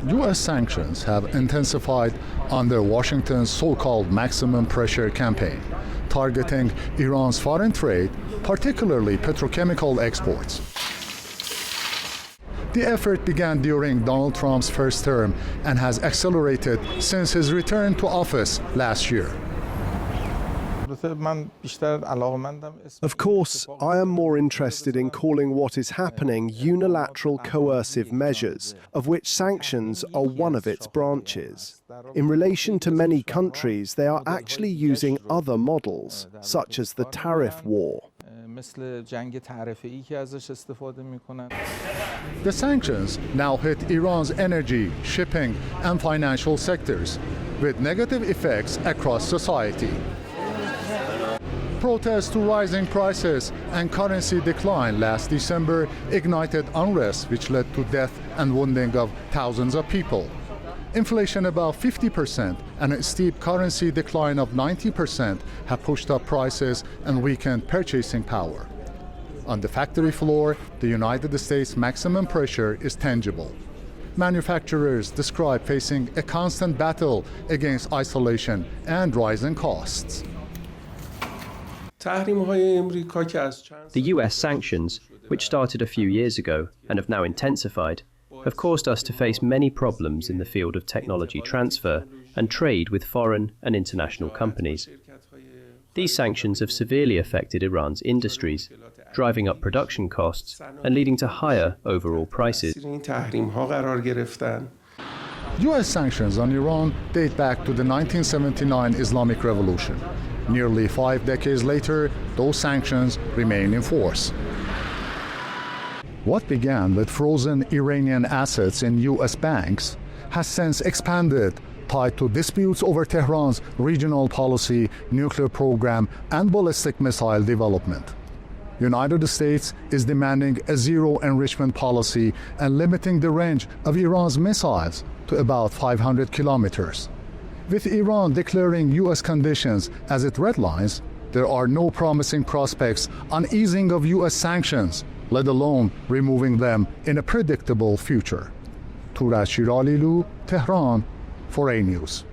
U.S. sanctions have intensified under Washington's so-called maximum pressure campaign, targeting Iran's foreign trade, particularly petrochemical exports. The effort began during Donald Trump's first term and has accelerated since his return to office last year. Of course, I am more interested in calling what is happening unilateral coercive measures, of which sanctions are one of its branches. In relation to many countries, they are actually using other models, such as the tariff war. The sanctions now hit Iran's energy, shipping, and financial sectors, with negative effects across society. Protests to rising prices and currency decline last December ignited unrest, which led to death and wounding of thousands of people. Inflation above 50% and a steep currency decline of 90% have pushed up prices and weakened purchasing power. On the factory floor, the United States maximum pressure is tangible. Manufacturers describe facing a constant battle against isolation and rising costs. The US sanctions, which started a few years ago and have now intensified, have caused us to face many problems in the field of technology transfer and trade with foreign and international companies. These sanctions have severely affected Iran's industries, driving up production costs and leading to higher overall prices. U.S. sanctions on Iran date back to the 1979 Islamic Revolution. Nearly 5 decades later, those sanctions remain in force. What began with frozen Iranian assets in U.S. banks has since expanded, tied to disputes over Tehran's regional policy, nuclear program, and ballistic missile development. United States is demanding a zero enrichment policy and limiting the range of Iran's missiles to about 500 kilometers. With Iran declaring U.S. conditions as it redlines, there are no promising prospects on easing of U.S. sanctions, let alone removing them in a predictable future. Turad Shiralilu, Tehran, 4A News.